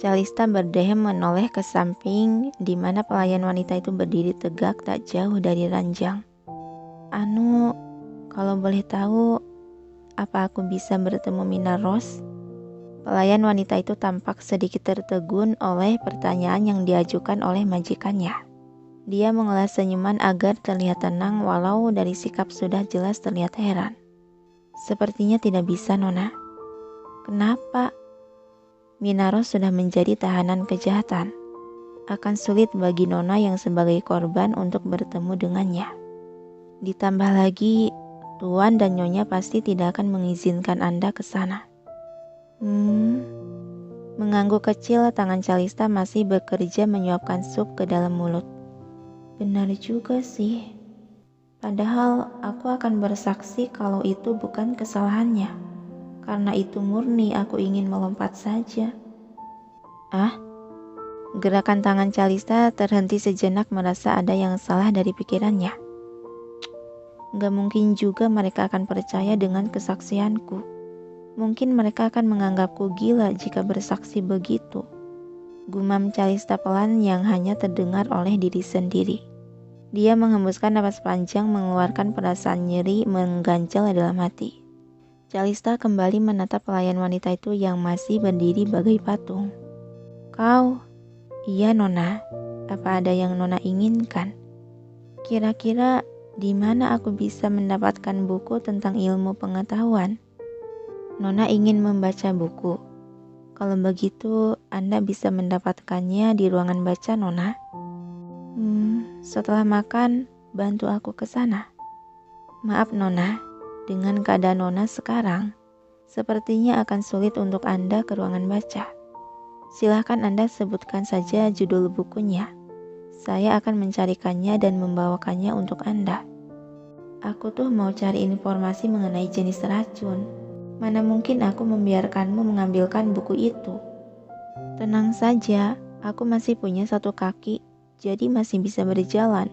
Calista berdehem menoleh ke samping di mana pelayan wanita itu berdiri tegak tak jauh dari ranjang. Anu, kalau boleh tahu, apa aku bisa bertemu Mina Rose? Pelayan wanita itu tampak sedikit tertegun oleh pertanyaan yang diajukan oleh majikannya. Dia mengelas senyuman agar terlihat tenang walau dari sikap sudah jelas terlihat heran. Sepertinya tidak bisa, Nona. Kenapa? Mina Rose sudah menjadi tahanan kejahatan. Akan sulit bagi Nona yang sebagai korban untuk bertemu dengannya. Ditambah lagi, Tuan dan Nyonya pasti tidak akan mengizinkan Anda ke sana. Mengangguk kecil, tangan Calista masih bekerja menyuapkan sup ke dalam mulut. Benar juga sih. Padahal aku akan bersaksi kalau itu bukan kesalahannya. Karena itu murni aku ingin melompat saja. Gerakan tangan Calista terhenti sejenak merasa ada yang salah dari pikirannya. Gak mungkin juga mereka akan percaya dengan kesaksianku. Mungkin mereka akan menganggapku gila jika bersaksi begitu. Gumam Calista pelan yang hanya terdengar oleh diri sendiri. Dia menghembuskan napas panjang mengeluarkan perasaan nyeri mengganjal dalam hati. Calista kembali menatap pelayan wanita itu yang masih berdiri bagai patung. Kau? Iya, Nona. Apa ada yang Nona inginkan? Kira-kira di mana aku bisa mendapatkan buku tentang ilmu pengetahuan? Nona ingin membaca buku. Kalau begitu, Anda bisa mendapatkannya di ruangan baca, Nona. Setelah makan, bantu aku ke sana. Maaf, Nona. Dengan keadaan Nona sekarang, sepertinya akan sulit untuk Anda ke ruangan baca. Silahkan Anda sebutkan saja judul bukunya. Saya akan mencarikannya dan membawakannya untuk Anda. Aku tuh mau cari informasi mengenai jenis racun. Mana mungkin aku membiarkanmu mengambilkan buku itu. Tenang saja, aku masih punya satu kaki, jadi masih bisa berjalan.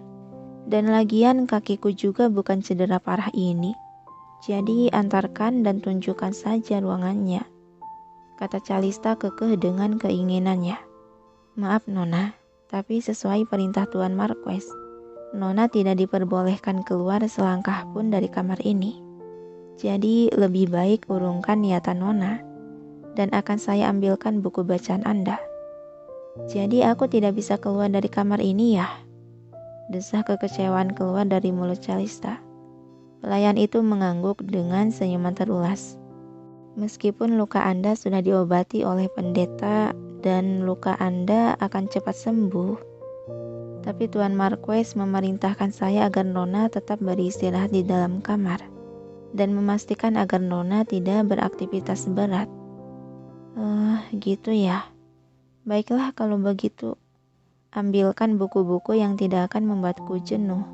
Dan lagian kakiku juga bukan cedera parah ini. Jadi antarkan dan tunjukkan saja ruangannya, kata Calista kekeh dengan keinginannya. Maaf, Nona, tapi sesuai perintah Tuan Marquess, Nona tidak diperbolehkan keluar selangkah pun dari kamar ini. Jadi lebih baik urungkan niatan Nona, dan akan saya ambilkan buku bacaan Anda. Jadi aku tidak bisa keluar dari kamar ini ya? Desah kekecewaan keluar dari mulut Calista. Pelayan itu mengangguk dengan senyuman terulas. Meskipun luka Anda sudah diobati oleh pendeta dan luka Anda akan cepat sembuh, tapi Tuan Marquess memerintahkan saya agar Nona tetap beristirahat di dalam kamar dan memastikan agar Nona tidak beraktivitas berat. Gitu ya. Baiklah kalau begitu. Ambilkan buku-buku yang tidak akan membuatku jenuh.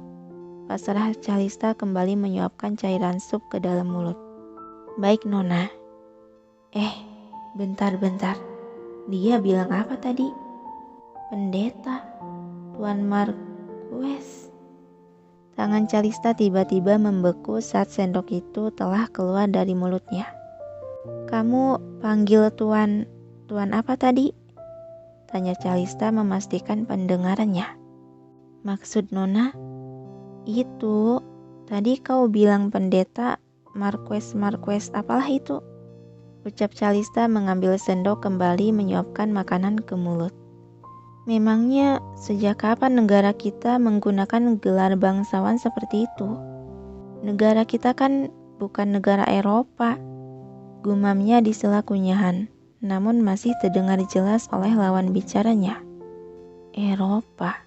Pasrah Calista kembali menyuapkan cairan sup ke dalam mulut. Baik, Nona. Bentar. Dia bilang apa tadi? Pendeta, Tuan Marquess. Tangan Calista tiba-tiba membeku saat sendok itu telah keluar dari mulutnya. Kamu panggil Tuan apa tadi? Tanya Calista memastikan pendengarannya. Maksud Nona? Itu, tadi kau bilang pendeta, Marquess apalah itu? Ucap Calista mengambil sendok kembali menyuapkan makanan ke mulut. Memangnya sejak kapan negara kita menggunakan gelar bangsawan seperti itu? Negara kita kan bukan negara Eropa. Gumamnya di sela kunyahan, namun masih terdengar jelas oleh lawan bicaranya. Eropa.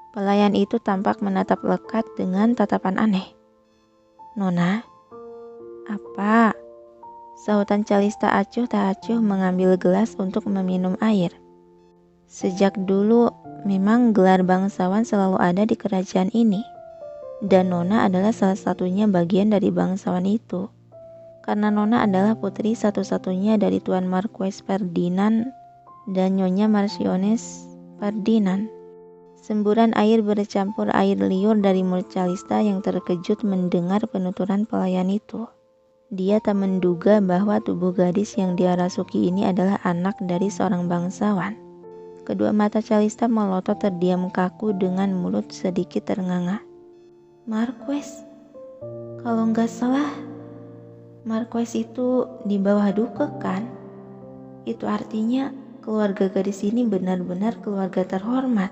Pelayan itu tampak menatap lekat dengan tatapan aneh. Nona? Apa? Sahutan Calista acuh tak acuh mengambil gelas untuk meminum air. Sejak dulu, memang gelar bangsawan selalu ada di kerajaan ini. Dan Nona adalah salah satunya bagian dari bangsawan itu. Karena Nona adalah putri satu-satunya dari Tuan Marquess Ferdinand dan Nyonya Marchioness Ferdinand. Semburan air bercampur air liur dari mulut Calista yang terkejut mendengar penuturan pelayan itu. Dia tak menduga bahwa tubuh gadis yang dia rasuki ini adalah anak dari seorang bangsawan. Kedua mata Calista melotot terdiam kaku dengan mulut sedikit ternganga. Marquez, kalau nggak salah, Marquez itu di bawah duke kan? Itu artinya keluarga gadis ini benar-benar keluarga terhormat.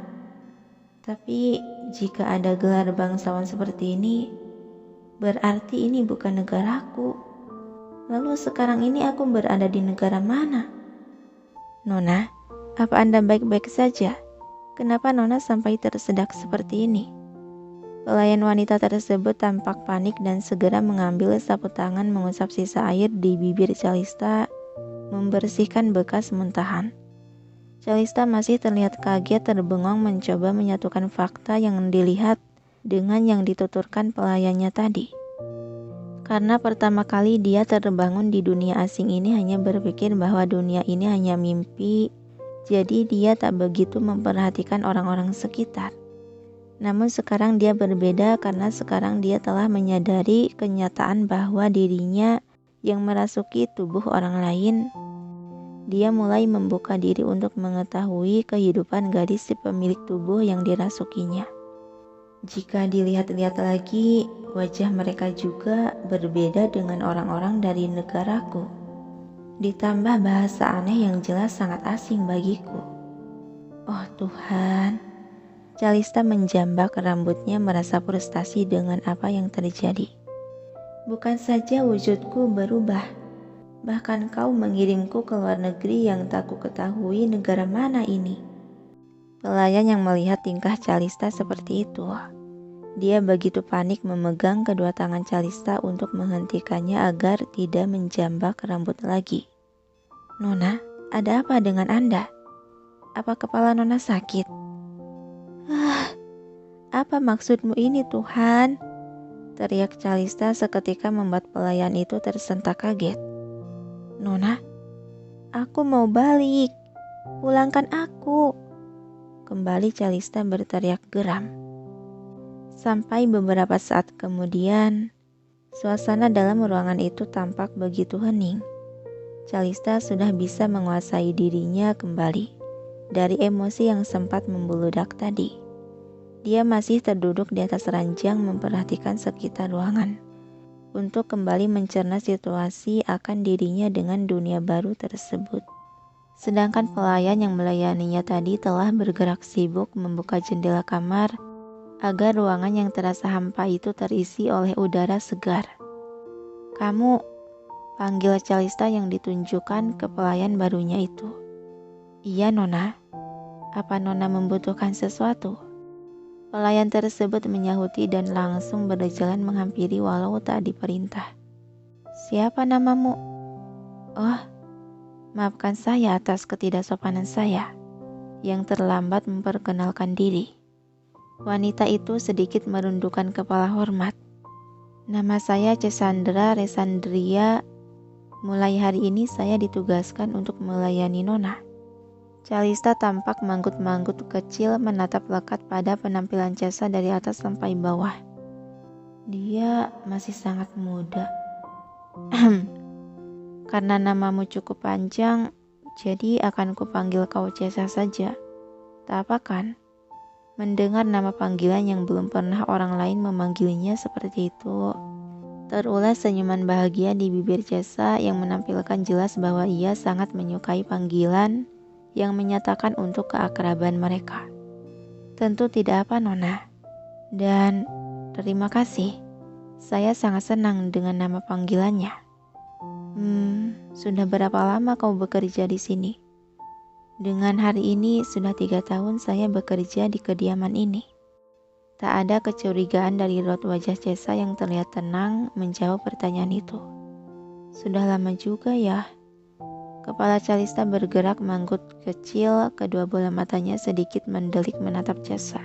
Tapi jika ada gelar bangsawan seperti ini, berarti ini bukan negaraku. Lalu sekarang ini aku berada di negara mana? Nona, apa Anda baik-baik saja? Kenapa Nona sampai tersedak seperti ini? Pelayan wanita tersebut tampak panik dan segera mengambil sapu tangan mengusap sisa air di bibir Calista, membersihkan bekas muntahan. Calista masih terlihat kaget terbengong mencoba menyatukan fakta yang dilihat dengan yang dituturkan pelayannya tadi. Karena pertama kali dia terbangun di dunia asing ini hanya berpikir bahwa dunia ini hanya mimpi, jadi dia tak begitu memperhatikan orang-orang sekitar. Namun sekarang dia berbeda karena sekarang dia telah menyadari kenyataan bahwa dirinya yang merasuki tubuh orang lain. Dia mulai membuka diri untuk mengetahui kehidupan gadis si pemilik tubuh yang dirasukinya. Jika dilihat-lihat lagi, wajah mereka juga berbeda dengan orang-orang dari negaraku. Ditambah bahasa aneh yang jelas sangat asing bagiku. Oh Tuhan, Calista menjambak rambutnya merasa frustasi dengan apa yang terjadi. Bukan saja wujudku berubah, bahkan kau mengirimku ke luar negeri yang tak ku ketahui negara mana ini. Pelayan yang melihat tingkah Calista seperti itu, dia begitu panik memegang kedua tangan Calista untuk menghentikannya agar tidak menjambak rambut lagi. Nona, ada apa dengan Anda? Apa kepala Nona sakit? Apa maksudmu ini Tuhan? Teriak Calista seketika membuat pelayan itu tersentak kaget. Nona, aku mau balik. Pulangkan aku. Kembali Calista berteriak geram. Sampai beberapa saat kemudian, suasana dalam ruangan itu tampak begitu hening. Calista sudah bisa menguasai dirinya kembali dari emosi yang sempat membludak tadi. Dia masih terduduk di atas ranjang memperhatikan sekitar ruangan untuk kembali mencerna situasi akan dirinya dengan dunia baru tersebut. Sedangkan pelayan yang melayaninya tadi telah bergerak sibuk membuka jendela kamar agar ruangan yang terasa hampa itu terisi oleh udara segar. Kamu, panggil Calista yang ditunjukkan ke pelayan barunya itu. Iya Nona, apa Nona membutuhkan sesuatu? Pelayan tersebut menyahuti dan langsung berjalan menghampiri walau tak diperintah. Siapa namamu? Oh, maafkan saya atas ketidaksopanan saya yang terlambat memperkenalkan diri. Wanita itu sedikit merundukkan kepala hormat. Nama saya Cassandra Resandria. Mulai hari ini saya ditugaskan untuk melayani Nona. Calista tampak manggut-manggut kecil menatap lekat pada penampilan Cesa dari atas sampai bawah. Dia masih sangat muda. Karena namamu cukup panjang, jadi akan kupanggil kau Cesa saja. Tak apa kan? Mendengar nama panggilan yang belum pernah orang lain memanggilnya seperti itu, terulas senyuman bahagia di bibir Cesa yang menampilkan jelas bahwa ia sangat menyukai panggilan yang menyatakan untuk keakraban mereka. Tentu tidak apa Nona. Dan terima kasih. Saya sangat senang dengan nama panggilannya. Sudah berapa lama kau bekerja di sini? Dengan hari ini sudah 3 tahun saya bekerja di kediaman ini. Tak ada kecurigaan dari raut wajah Cesa yang terlihat tenang menjawab pertanyaan itu. Sudah lama juga ya. Kepala Calista bergerak manggut kecil, kedua bola matanya sedikit mendelik menatap Cesa.